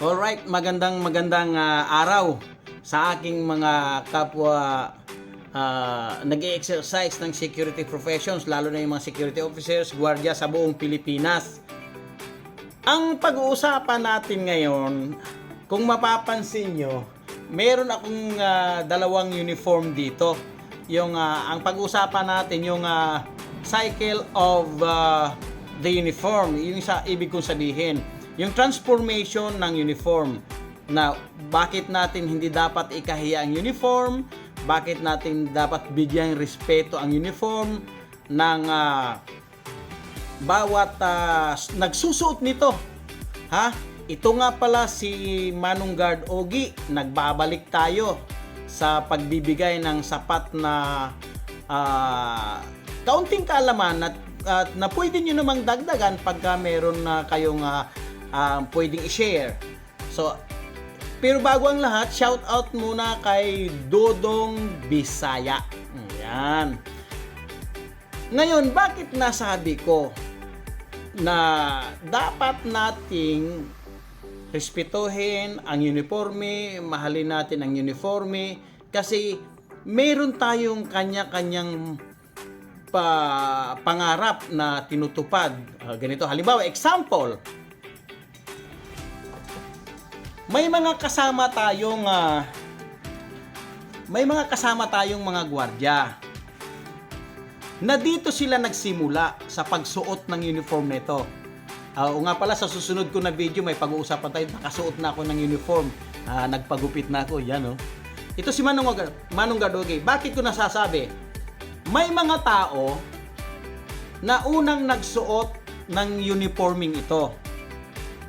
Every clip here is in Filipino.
Alright, magandang araw sa aking mga kapwa nag-e-exercise ng security professions, lalo na yung mga security officers, gwardiya sa buong Pilipinas. Ang pag-uusapan natin ngayon, kung mapapansin nyo, meron akong dalawang uniform dito. Ang pag-uusapan natin yung cycle of the uniform, yung sa ibig kong sabihin. Yung transformation ng uniform, na bakit natin hindi dapat ikahiya ang uniform, bakit natin dapat bigyang respeto ang uniform ng bawat nagsusuot nito. Ito nga pala si Manong Guard Ogie. Nagbabalik tayo sa pagbibigay ng sapat na kaunting kaalaman na pwede nyo namang dagdagan pagka meron na kayong pwedeng i-share. So, pero bago ang lahat, shout out muna kay Dodong Bisaya. Yan. Ngayon, bakit nasabi ko na dapat nating respetuhin ang uniforme, mahalin natin ang uniforme, kasi meron tayong kanya-kanyang pangarap na tinutupad. Ganito, halimbawa, example, may mga kasama tayong mga gwardiya na dito sila nagsimula sa pagsuot ng uniform nito. O nga pala, sa susunod ko na video may pag-uusapan tayo, nakasuot na ako ng uniform, nagpagupit na ako, yan oh. Ito si Manong Guard Ogie. Bakit ko nasasabi? May mga tao na unang nagsuot ng uniforming ito.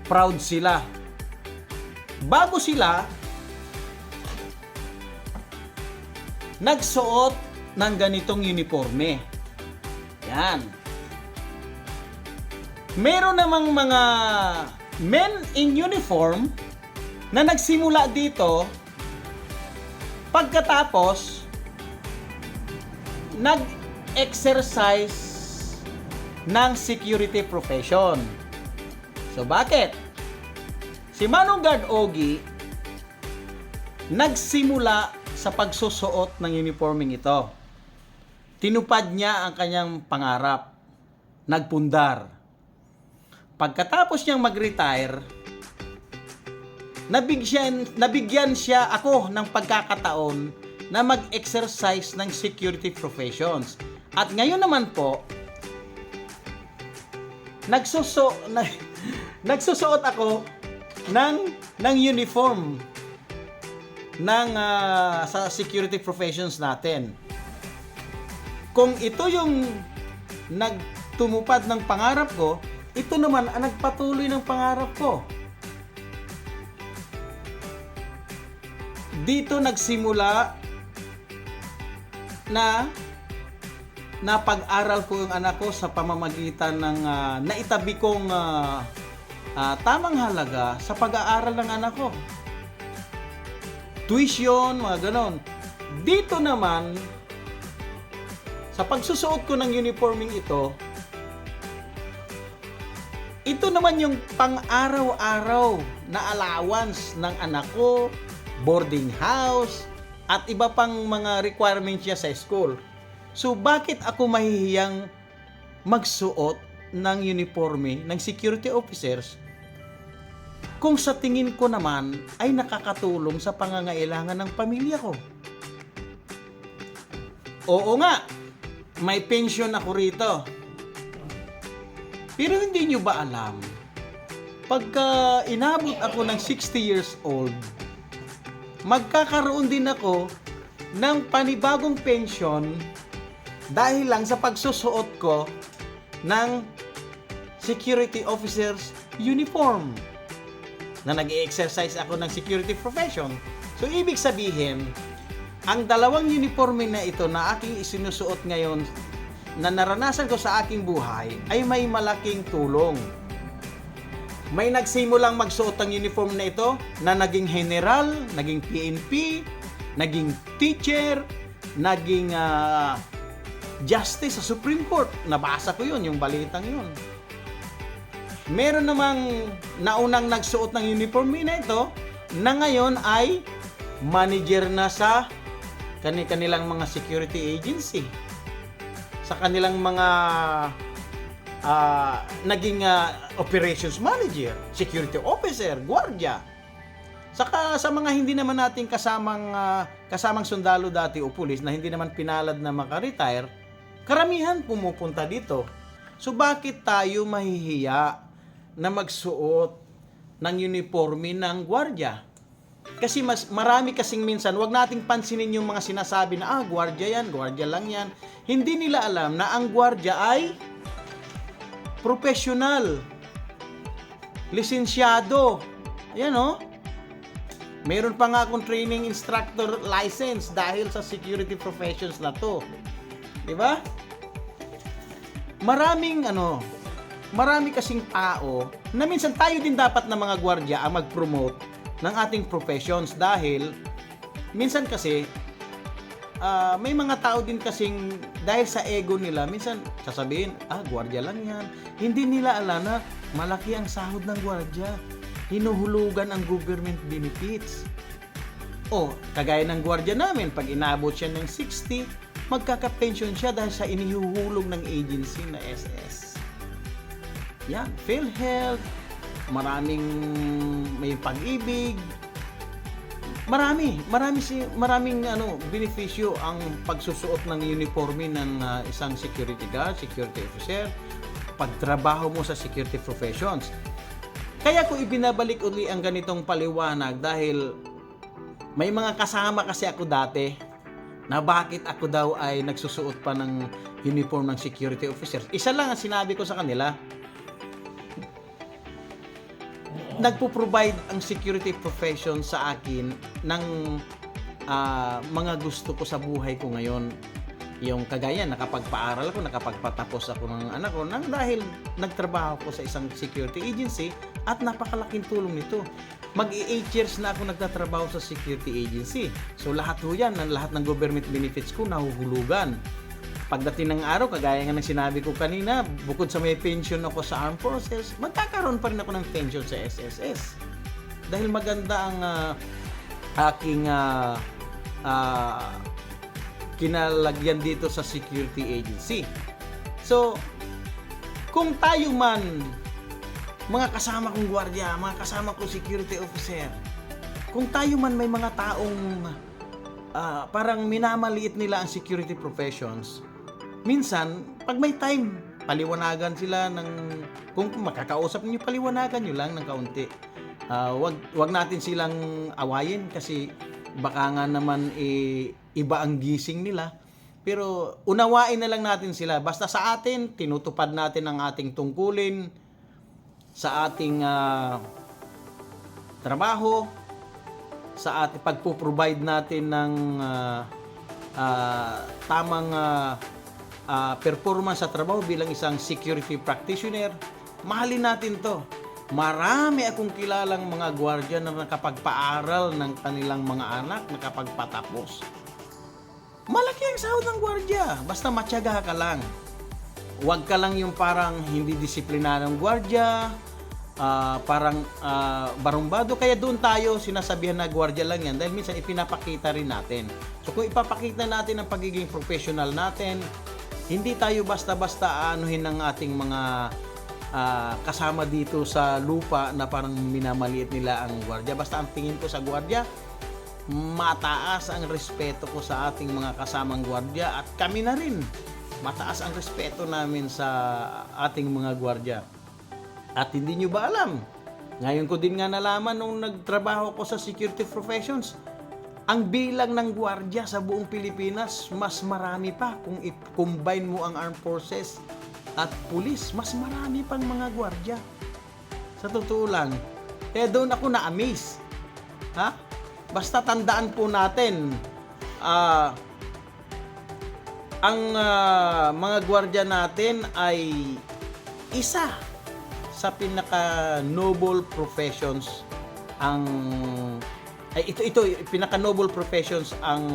Proud sila. Bago sila nagsuot ng ganitong uniforme. Yan. Meron namang mga men in uniform na nagsimula dito pagkatapos nag-exercise ng security profession. So bakit? Si Manong Guard Ogie nagsimula sa pagsusuot ng uniforming ito. Tinupad niya ang kanyang pangarap. Nagpundar. Pagkatapos niyang mag-retire, nabigyan siya ako ng pagkakataon na mag-exercise ng security professions. At ngayon naman po, nagsusuot ako ng uniform ng sa security professions natin. Kung ito yung nagtumupad ng pangarap ko, ito naman ang nagpatuloy ng pangarap ko. Dito nagsimula na napag-aral ko yung anak ko sa pamamagitan ng naitabi kong tamang halaga sa pag-aaral ng anak ko. Tuition, mga ganon. Dito naman, sa pagsusuot ko ng uniforming ito naman yung pang-araw-araw na allowance ng anak ko, boarding house, at iba pang mga requirements niya sa school. So, bakit ako mahihiyang magsuot ng uniforme ng security officers kung sa tingin ko naman ay nakakatulong sa pangangailangan ng pamilya ko? Oo nga, may pension ako rito. Pero hindi nyo ba alam, pagka inabot ako ng 60 years old, magkakaroon din ako ng panibagong pension dahil lang sa pagsusuot ko ng security officers uniform, na nag-i-exercise ako ng security profession. So, ibig sabihin, ang dalawang uniforme na ito na aking isinusuot ngayon, na naranasan ko sa aking buhay, ay may malaking tulong. May nagsimulang magsuot ng uniform na ito na naging general, naging PNP, naging teacher, naging justice sa Supreme Court. Nabasa ko yun, yung balitang yun. Meron namang naunang nagsuot ng uniform na ito na ngayon ay manager na sa kanilang mga security agency. Sa kanilang mga naging operations manager, security officer, gwardiya. Saka sa mga hindi naman nating kasamang sundalo dati o pulis na hindi naman pinalad na maka-retire, karamihan pumupunta dito. So bakit tayo mahihiya na magsuot ng uniforme ng gwardiya? Kasi marami kasing minsan, wag nating pansinin yung mga sinasabi na gwardiya yan, gwardiya lang yan. Hindi nila alam na ang gwardiya ay professional, lisensyado. Ayan o. Meron pa nga akong training instructor license dahil sa security professions na to. 'Di ba? Marami kasing tao na minsan tayo din dapat na mga gwardiya ang mag-promote ng ating professions dahil minsan kasi may mga tao din kasing dahil sa ego nila minsan sasabihin, gwardiya lang yan. Hindi nila alam na malaki ang sahod ng gwardiya. Hinuhulugan ang government benefits. Kagaya ng gwardiya namin, pag inabot siya ng 60, magkaka-pension siya dahil sa inihuhulog ng agency na SS. Yan, PhilHealth, maraming may pag-ibig, maraming benepisyo ang pagsusuot ng uniforme ng isang security guard, security officer, pagtrabaho mo sa security professions. Kaya ko ibinabalik uli ang ganitong paliwanag dahil may mga kasama kasi ako dati na bakit ako daw ay nagsusuot pa ng uniform ng security officer. Isa lang ang sinabi ko sa kanila, nagpo-provide ang security profession sa akin ng mga gusto ko sa buhay ko ngayon. Yung kagaya, nakapagpaaral ako, nakapagpatapos ako ng anak ko nang dahil nagtrabaho ko sa isang security agency at napakalaking tulong nito. Mag-8 years na ako nagtatrabaho sa security agency. So lahat ho yan, lahat ng government benefits ko nahuhulugan. Pagdating ng araw, kagaya nga ng sinabi ko kanina, bukod sa may pension ako sa Armed Forces, magkakaroon pa rin ako ng pension sa SSS. Dahil maganda ang aking kinalagyan dito sa security agency. So, kung tayo man, mga kasama kong gwardiya, mga kasama kong security officer, kung tayo man may mga taong parang minamaliit nila ang security professions, minsan, pag may time, paliwanagan sila kung makakausap niyo, paliwanagan niyo lang ng kaunti. Wag natin silang awayin kasi baka nga naman iba ang gising nila. Pero unawain na lang natin sila. Basta sa atin, tinutupad natin ang ating tungkulin sa ating trabaho, sa ating pagpo-provide natin ng tamang performance sa trabaho bilang isang security practitioner. Mahalin natin to. Marami akong kilalang mga gwardiya na nakapagpaaral ng kanilang mga anak, nakapagpatapos. Malaki ang sahod ng gwardiya, basta matyaga ka lang. Huwag ka lang yung parang hindi disiplinadong gwardiya, parang barumbado. Kaya doon tayo sinasabihan na gwardiya lang yan dahil minsan ipinapakita rin natin. So kung ipapakita natin ang pagiging professional natin, hindi tayo basta-basta anuhin ng ating mga kasama dito sa lupa na parang minamaliit nila ang gwardiya. Basta ang tingin ko sa gwardiya, mataas ang respeto ko sa ating mga kasamang gwardiya at kami na rin. Mataas ang respeto namin sa ating mga gwardiya. At hindi nyo ba alam? Ngayon ko din nga nalaman nung nagtrabaho ko sa security professions, ang bilang ng gwardiya sa buong Pilipinas, mas marami pa kung i-combine mo ang armed forces at pulis, mas marami pang mga gwardiya. Sa totoo lang. Kaya doon ako na-amaze. Basta tandaan po natin, ang mga gwardiya natin ay isa sa pinaka-noble professions pinaka-noble professions ang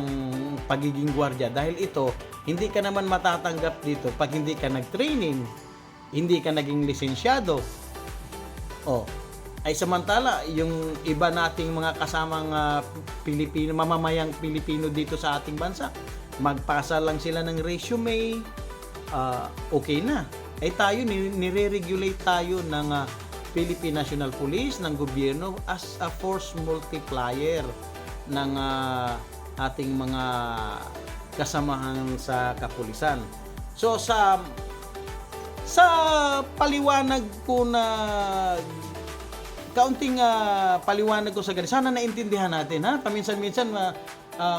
pagiging gwardiya dahil ito hindi ka naman matatanggap dito pag hindi ka nag-training, hindi ka naging lisensyado, Oh, ay samantala yung iba nating mga kasamang Pilipino, mamamayang Pilipino dito sa ating bansa, magpasa lang sila ng resume, okay na. Ay tayo, nire-regulate tayo ng Philippine National Police, ng gobyerno as a force multiplier ng ating mga kasamahan sa kapulisan. So sa paliwanag ko na kaunting paliwanag ko sa ganito, sana naintindihan natin, ha? Paminsan-minsan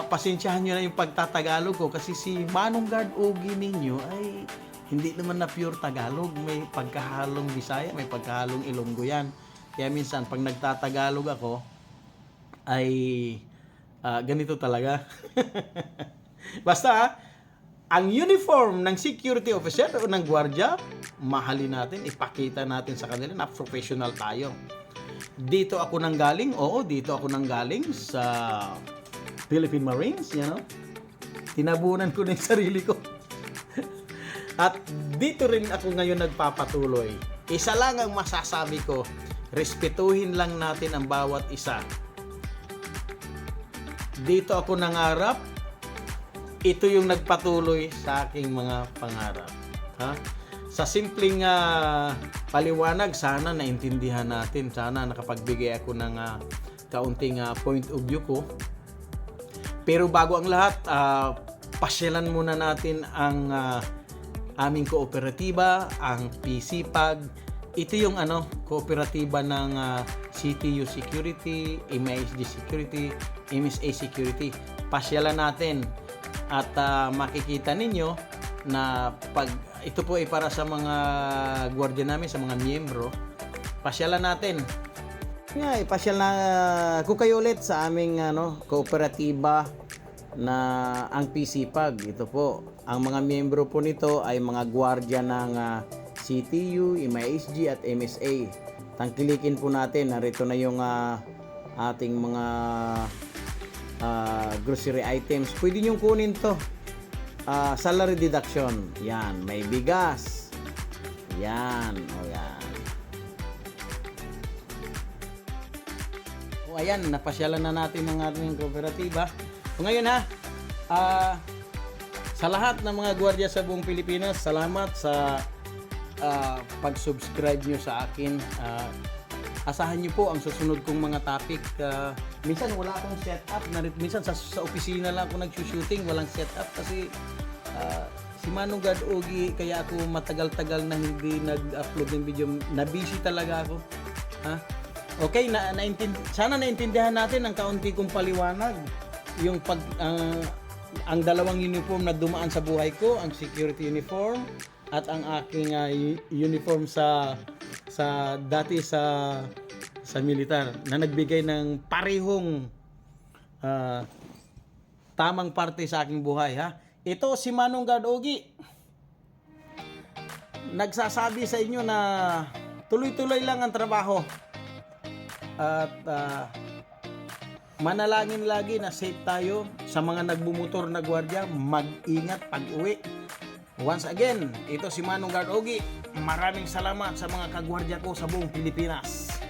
pasensyahan nyo na yung pagtatagalog ko kasi si Manong Guard Ogie ninyo ay hindi naman na pure Tagalog, may pagkahalong Bisaya, may pagkahalong Ilonggo yan. Kaya minsan pag nagtatagalog ako ay ganito talaga. Basta ang uniform ng security officer o ng gwardiya, mahalin natin, ipakita natin sa kanila na professional tayo. Dito ako nanggaling, dito ako nanggaling sa Philippine Marines, Tinabunan ko na yung sarili ko. At dito rin ako ngayon nagpapatuloy. Isa lang ang masasabi ko, respetuhin lang natin ang bawat isa. Dito ako nangarap, ito yung nagpatuloy sa aking mga pangarap. Ha? Sa simpleng paliwanag, sana naintindihan natin. Sana nakapagbigay ako ng kaunting point of view ko. Pero bago ang lahat, pasyalan muna natin ang aming kooperatiba, ang PCPAG. Ito yung kooperatiba ng CTU Security, MISG Security, MSA Security. Pasyalan natin. At makikita ninyo na pag ito po ay para sa mga gwardiya namin, sa mga miyembro, pasyalan natin. Ipasyal na ko kayo ulit sa aming kooperatiba na ang PCPAG. Ito po, ang mga miyembro po nito ay mga gwardiya ng CTU, MISG at MSA. Tangkilikin po natin, narito na yung ating mga grocery items. Pwede nyo kunin to. Salary deduction. Yan. May bigas. Yan. Yan. Ayan. Napasyalan na natin ang ating kooperatiba. Ngayon sa lahat ng mga gwardiya sa buong Pilipinas, salamat sa pag-subscribe nyo sa akin. Asahan niyo po ang susunod kong mga topic. Minsan wala akong setup. Minsan sa opisina lang ako nag-shooting, walang setup kasi si Manong Guard Ogie, kaya ako matagal-tagal na hindi nag-upload ng video. Na-busy talaga ako. Okay, sana naintindihan natin ang kaunti kong paliwanag. Yung ang dalawang uniform na dumaan sa buhay ko, ang security uniform at ang aking uniform dati sa militar na nagbigay ng parehong tamang parte sa aking buhay. Ito si Manong Guard Ogie, nagsasabi sa inyo na tuloy-tuloy lang ang trabaho at manalangin lagi na safe tayo. Sa mga nagbumotor na gwardiya, mag-ingat pag-uwi. Once again, ito si Manong Guard Ogie. Maraming salamat sa mga kagwardya ko sa buong Pilipinas.